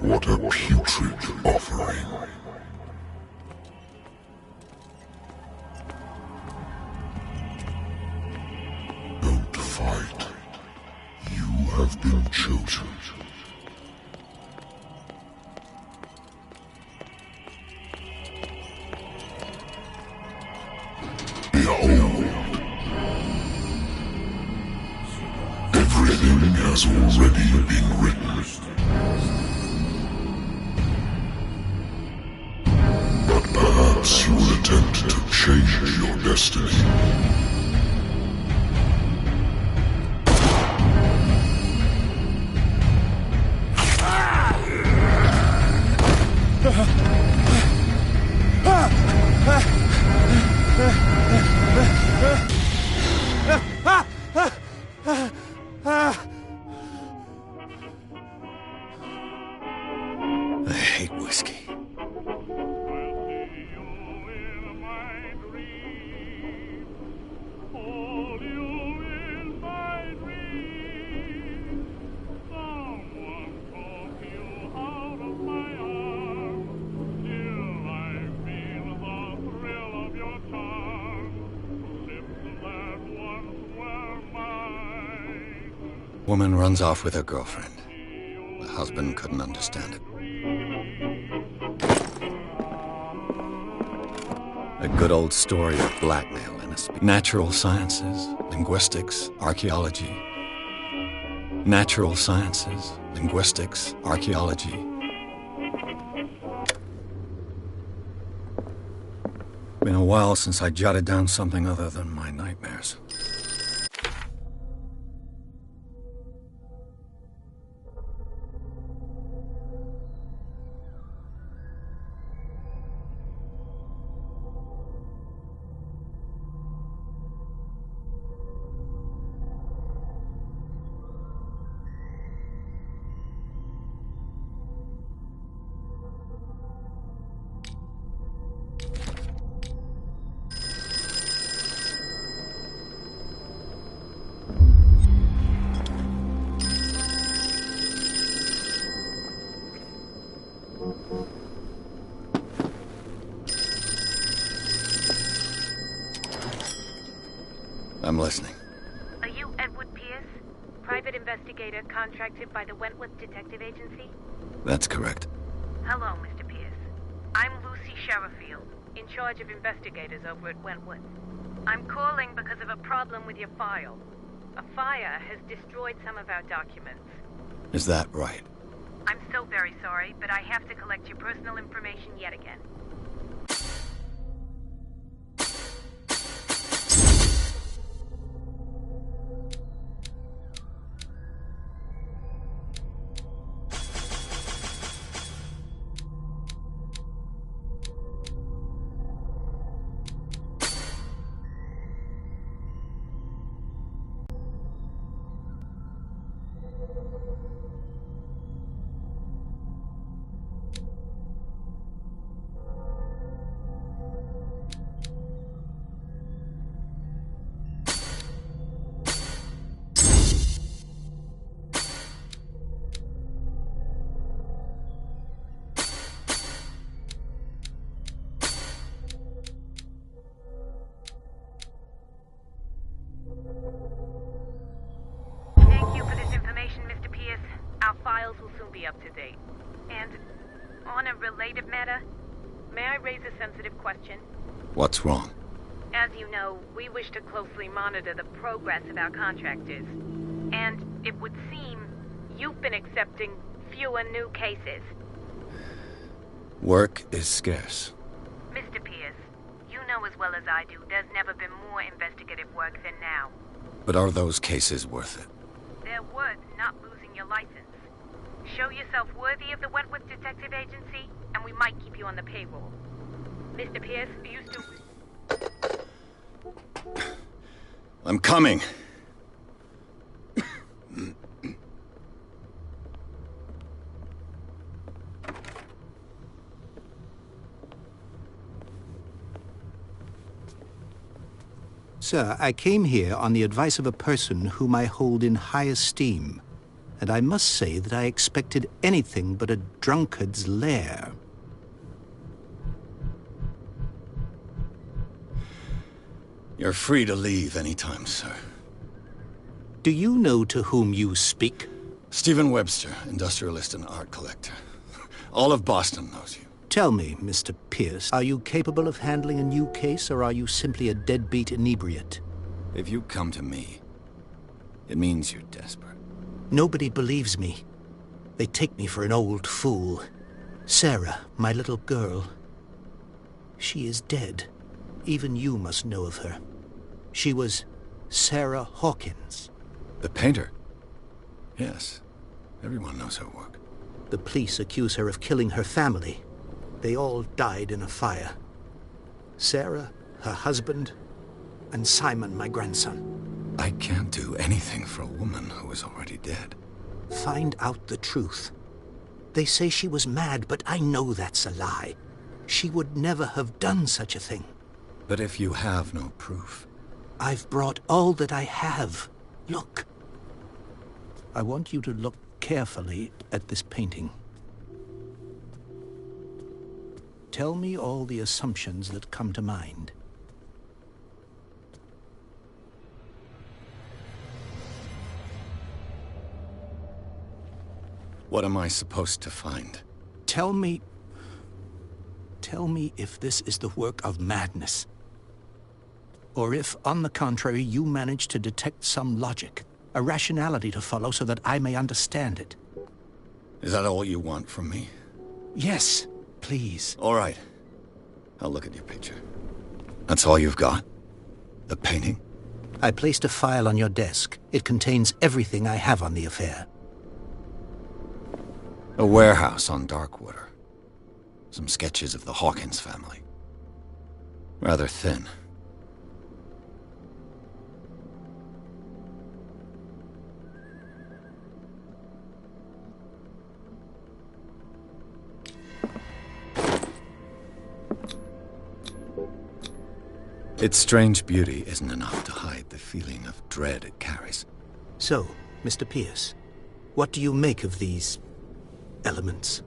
What a putrid offering. Don't fight. You have been chosen. Behold. Everything has already been written. Perhaps you will attempt to change your destiny. I hate whiskey. Woman runs off with her girlfriend. The husband couldn't understand it. A good old story of blackmail in a natural sciences, linguistics, archaeology. Natural sciences, linguistics, archaeology. Been a while since I jotted down something other than my nightmares. I'm listening. Are you Edward Pierce? Private investigator contracted by the Wentworth Detective Agency? That's correct. Hello, Mr. Pierce. I'm Lucy Sherifield, in charge of investigators over at Wentworth. I'm calling because of a problem with your file. A fire has destroyed some of our documents. Is that right? I'm so very sorry, but I have to collect your personal information yet again. Our files will soon be up to date. And on a related matter, may I raise a sensitive question? What's wrong? As you know, we wish to closely monitor the progress of our contractors. And it would seem you've been accepting fewer new cases. Work is scarce. Mr. Pierce, you know as well as I do, there's never been more investigative work than now. But are those cases worth it? They're worth not losing your license. Show yourself worthy of the Wentworth Detective Agency, and we might keep you on the payroll. Mr. Pierce, are you still... I'm coming. Sir, I came here on the advice of a person whom I hold in high esteem, and I must say that I expected anything but a drunkard's lair. You're free to leave anytime, sir. Do you know to whom you speak? Stephen Webster, industrialist and art collector. All of Boston knows you. Tell me, Mr. Pierce, are you capable of handling a new case, or are you simply a deadbeat inebriate? If you come to me, it means you're desperate. Nobody believes me. They take me for an old fool. Sarah, my little girl, she is dead. Even you must know of her. She was Sarah Hawkins. The painter? Yes. Everyone knows her work. The police accuse her of killing her family. They all died in a fire. Sarah, her husband, and Simon, my grandson. I can't do anything for a woman who is already dead. Find out the truth. They say she was mad, but I know that's a lie. She would never have done such a thing. But if you have no proof... I've brought all that I have. Look. I want you to look carefully at this painting. Tell me all the assumptions that come to mind. What am I supposed to find? Tell me if this is the work of madness. Or if, on the contrary, you manage to detect some logic, a rationality to follow so that I may understand it. Is that all you want from me? Yes, please. All right. I'll look at your picture. That's all you've got? The painting? I placed a file on your desk. It contains everything I have on the affair. A warehouse on Darkwater. Some sketches of the Hawkins family. Rather thin. Its strange beauty isn't enough to hide the feeling of dread it carries. So, Mr. Pierce, what do you make of these elements?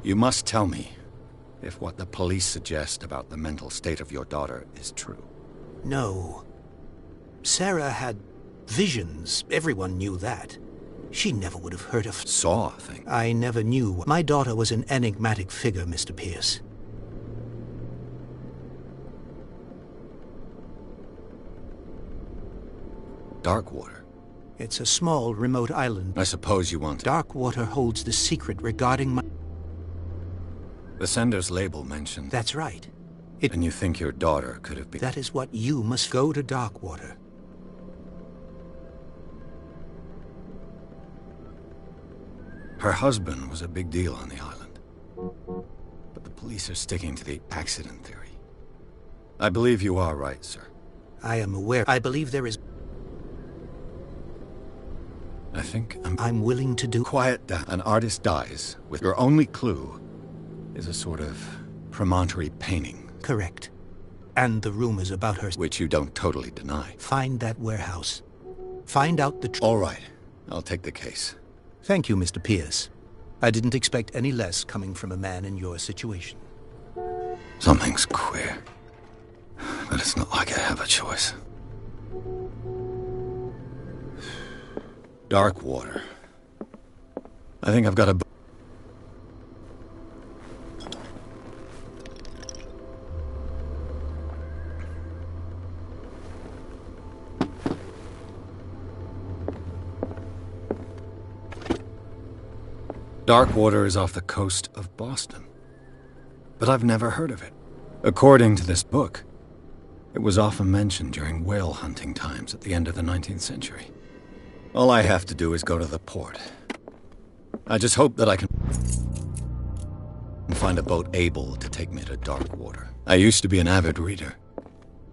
You must tell me if what the police suggest about the mental state of your daughter is true. No. Sarah had visions. Everyone knew that. She never would have heard of... Saw things. I never knew. My daughter was an enigmatic figure, Mr. Pierce. Darkwater. It's a small, remote island. I suppose you want... Darkwater holds the secret regarding my... The sender's label mentioned... That's right. And you think your daughter could have been... That is what you must go to Darkwater. Her husband was a big deal on the island. But the police are sticking to the accident theory. I believe you are right, sir. I am aware. I believe there is... I think I'm willing to do... Quiet down. An artist dies with your only clue is a sort of promontory painting. Correct. And the rumors about her... Which you don't totally deny. Find that warehouse. Find out the truth. All right. I'll take the case. Thank you, Mr. Pierce. I didn't expect any less coming from a man in your situation. Something's queer. But it's not like I have a choice. Dark water. I think I've got a... Darkwater is off the coast of Boston. But I've never heard of it. According to this book, it was often mentioned during whale hunting times at the end of the 19th century. All I have to do is go to the port. I just hope that I can find a boat able to take me to Darkwater. I used to be an avid reader.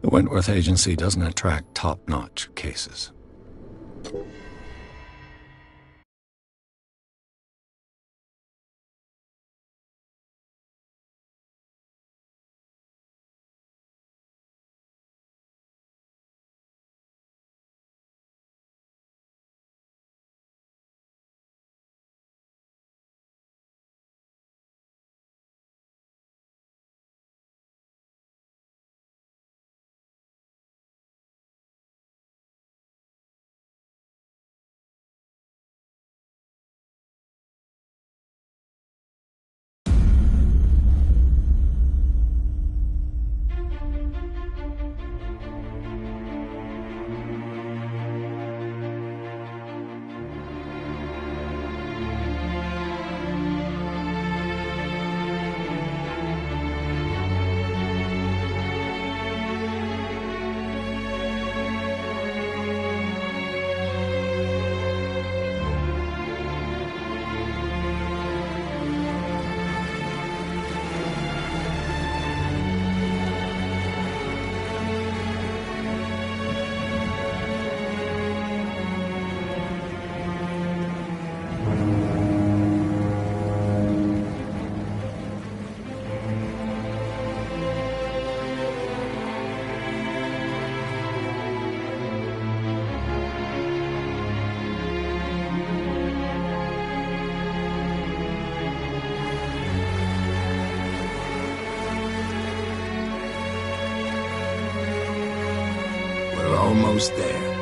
The Wentworth Agency doesn't attract top-notch cases. Almost there.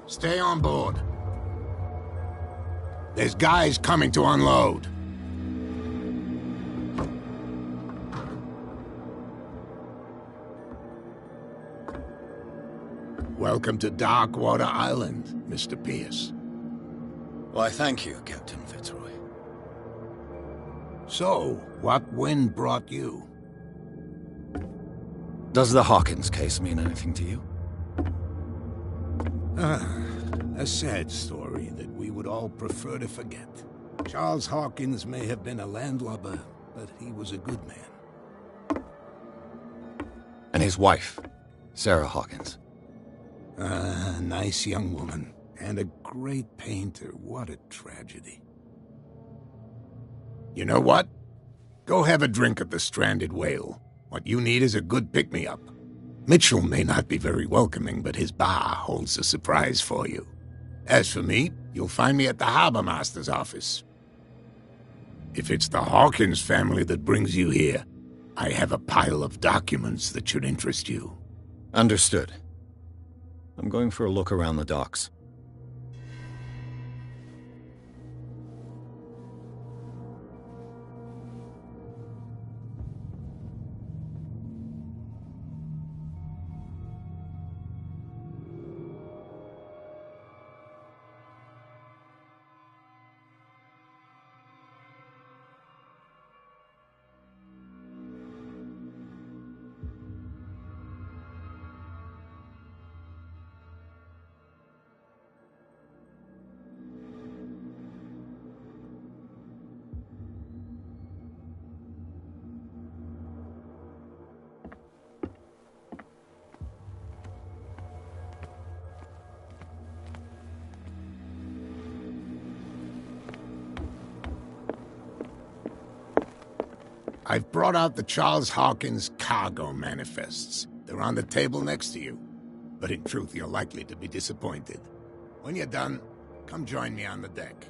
Stay on board. There's guys coming to unload. Welcome to Darkwater Island, Mr. Pierce. Why, thank you, Captain Fitzroy. So, what wind brought you? Does the Hawkins case mean anything to you? A sad story that we would all prefer to forget. Charles Hawkins may have been a landlubber, but he was a good man. And his wife, Sarah Hawkins. A nice young woman, and a great painter. What a tragedy. You know what? Go have a drink at the Stranded Whale. What you need is a good pick-me-up. Mitchell may not be very welcoming, but his bar holds a surprise for you. As for me, you'll find me at the harbor master's office. If it's the Hawkins family that brings you here, I have a pile of documents that should interest you. Understood. I'm going for a look around the docks. I've brought out the Charles Hawkins cargo manifests. They're on the table next to you. But in truth, you're likely to be disappointed. When you're done, come join me on the deck.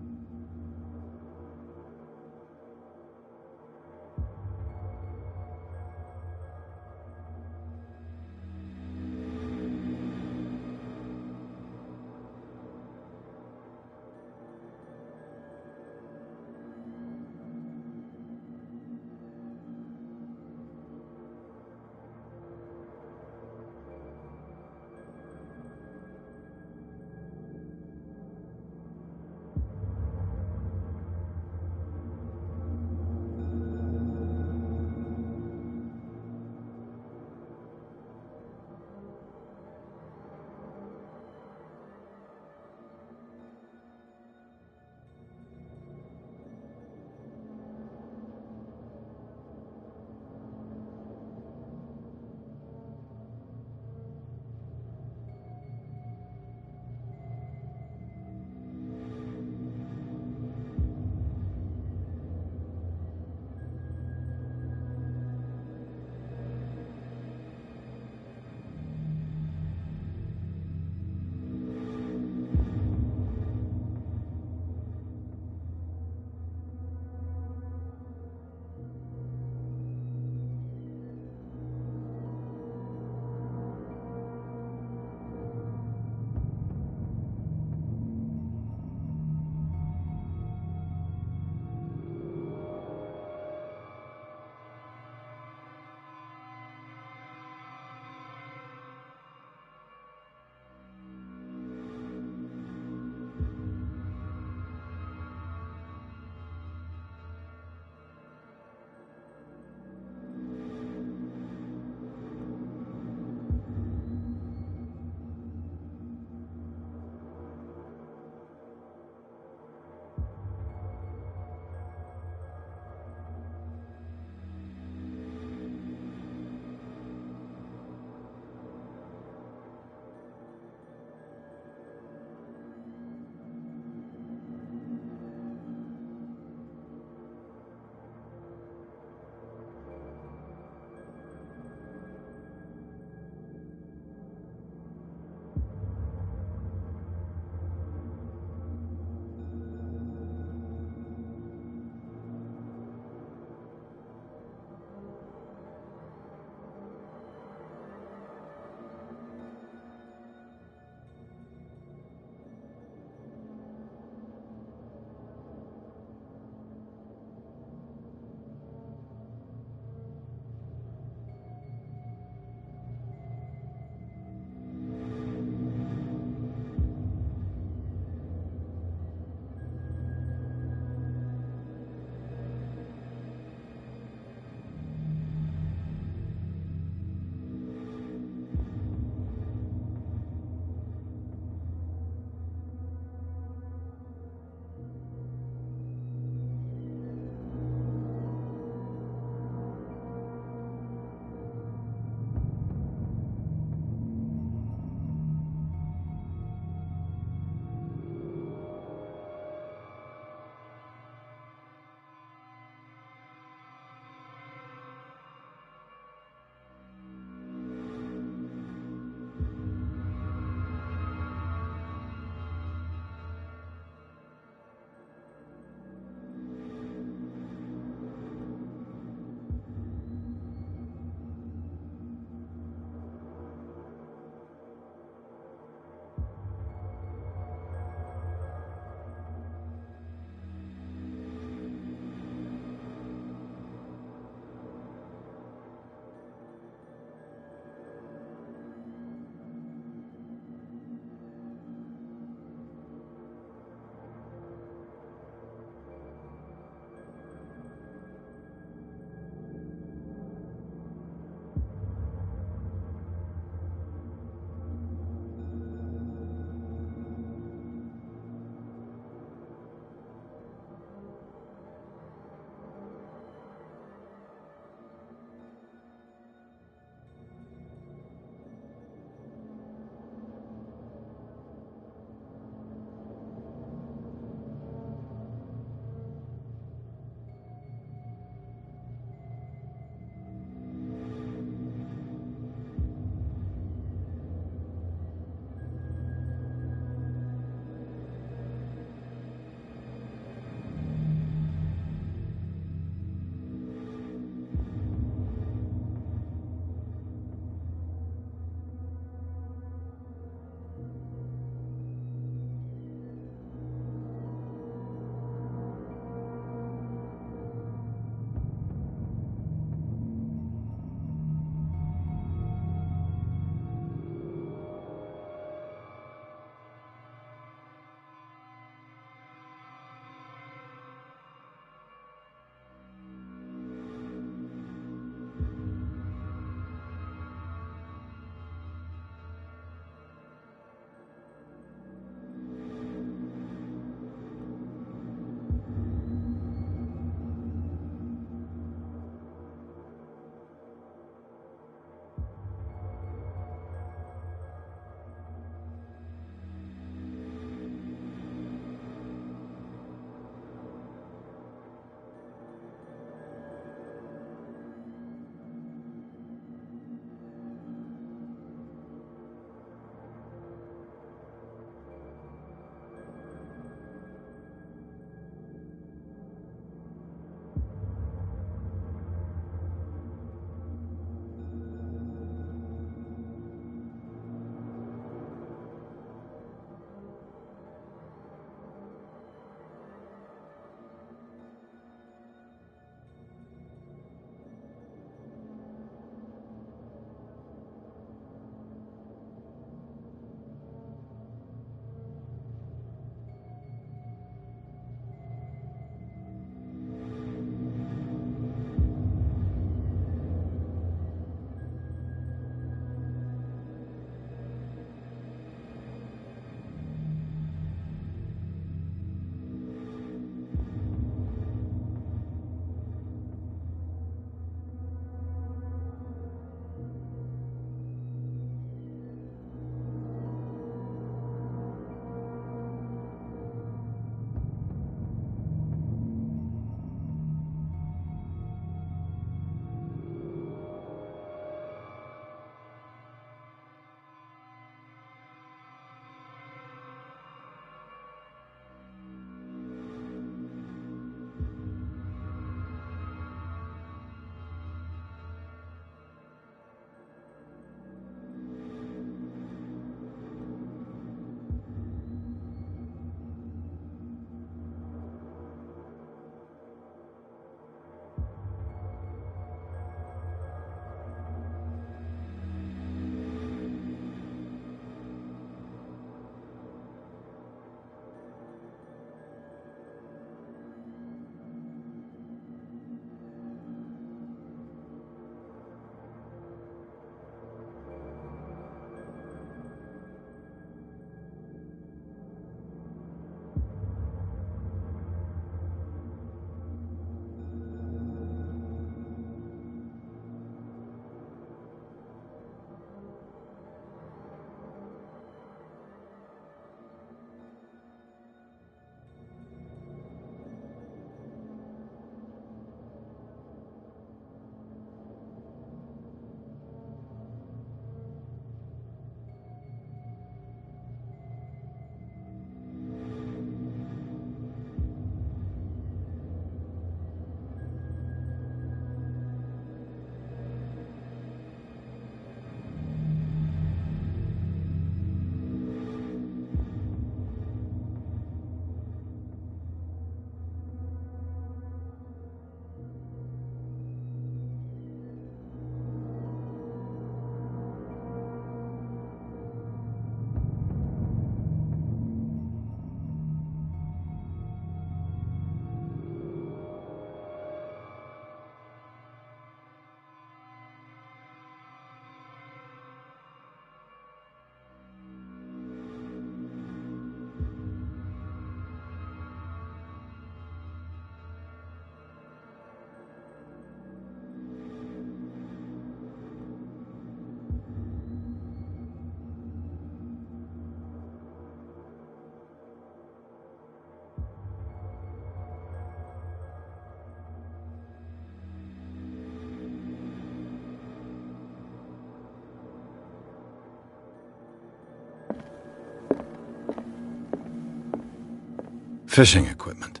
Fishing equipment.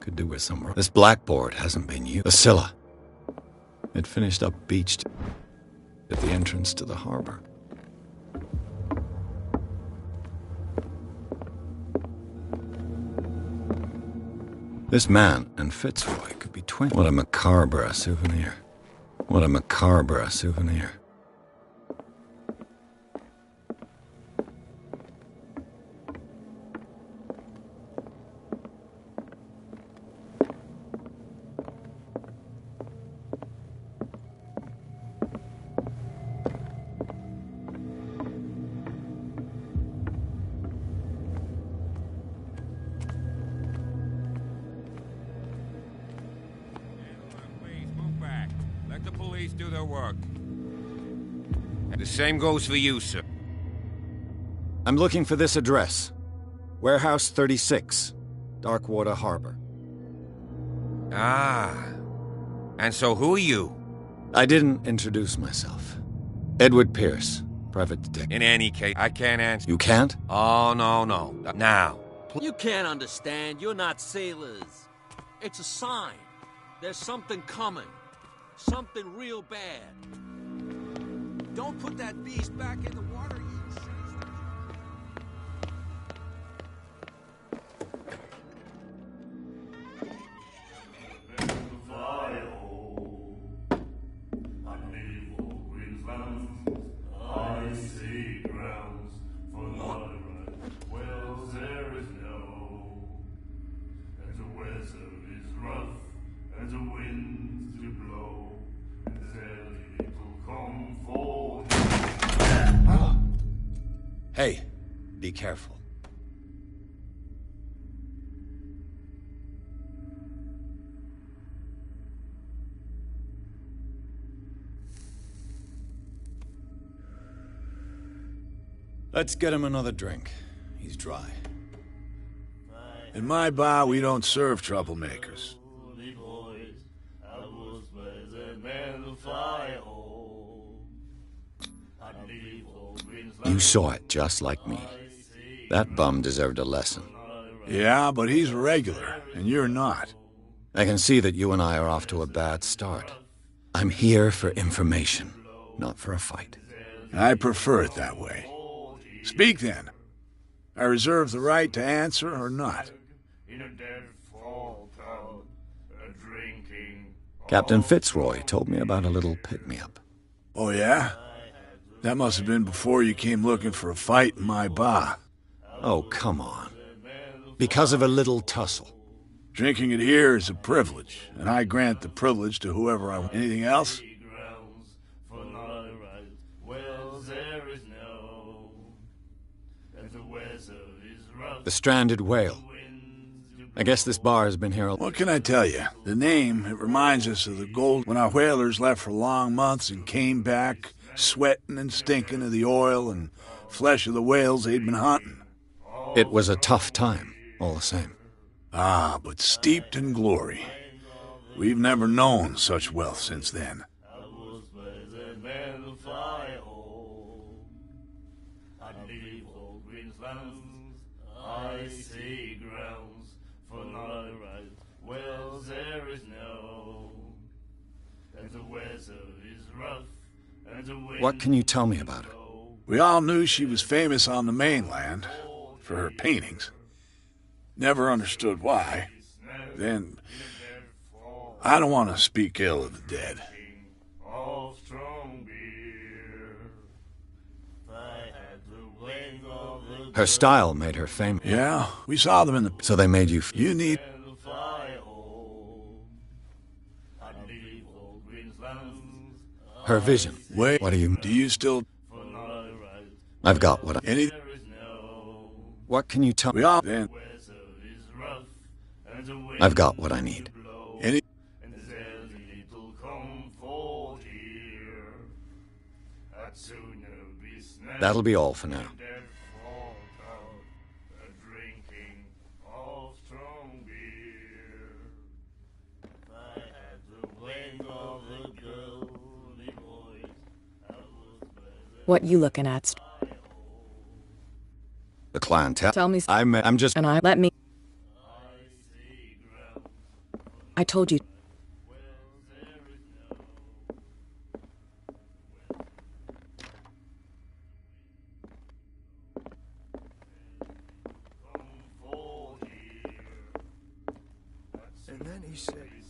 Could do with some. This blackboard hasn't been used. The Scylla. It finished up beached at the entrance to the harbor. This man and Fitzroy could be twins. What a macabre souvenir. What a macabre souvenir. Let the police do their work. The same goes for you, sir. I'm looking for this address. Warehouse 36, Darkwater Harbor. Ah. And so who are you? I didn't introduce myself. Edward Pierce, private detective. In any case, I can't answer. You can't? Oh, no. Now. You can't understand. You're not sailors. It's a sign. There's something coming. Something real bad. Don't put that beast back in the water, you I see grounds for not wells there is no, and the weather is rough, and the winds do blow, and there's little comfort. Hey, be careful. Let's get him another drink. He's dry. In my bar, we don't serve troublemakers. You saw it just like me. That bum deserved a lesson. Yeah, but he's a regular, and you're not. I can see that you and I are off to a bad start. I'm here for information, not for a fight. I prefer it that way. Speak then. I reserve the right to answer or not. Captain Fitzroy told me about a little pick-me-up. Oh, yeah? That must have been before you came looking for a fight in my bar. Oh, come on. Because of a little tussle. Drinking it here is a privilege, and I grant the privilege to whoever I want. Anything else? The stranded whale. I guess this bar has been here. What can I tell you? The name, it reminds us of the gold when our whalers left for long months and came back sweating and stinking of the oil and flesh of the whales they'd been hunting. It was a tough time, all the same. Ah, but steeped in glory. We've never known such wealth since then. I see grounds for not a rise. Wells there is no, and the weather is rough, and the wind. What can you tell me about her? We all knew she was famous on the mainland for her paintings. Never understood why. Then, I don't want to speak ill of the dead. Her style made her famous. Yeah, we saw them in the... So they made you... You need... Her vision. Wait, What do you... do you still... I've got what I... Any... What can you tell me? We all... Then... I've got what I need. Any... That'll be all for now. What you looking at? The clientele. Tell me. I'm just... And let me. I told you.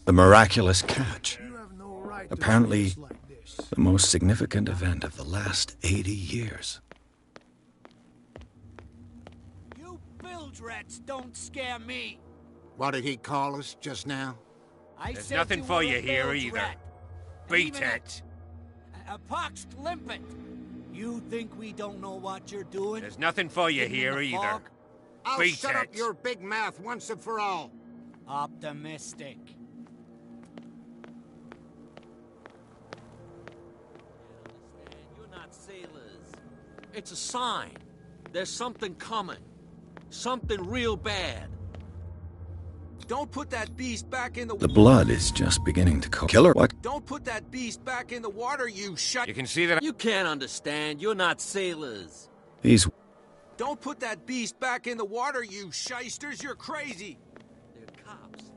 The miraculous catch. Apparently, the most significant event of the last 80 years. You bilge rats don't scare me. What did he call us just now? There's nothing for you here either. Beat it. A pox limpet. You think we don't know what you're doing? There's nothing for you Getting in here the either. fog? I'll Beat shut up it. your big mouth once and for all. Optimistic. You're not sailors. It's a sign. There's something coming. Something real bad. Don't put that beast back in the The blood is just beginning to cook. Killer, what? Don't put that beast back in the water, you shut. You can see that. You can't understand. You're not sailors. These Don't put that beast back in the water, you shysters. You're crazy. They're cops.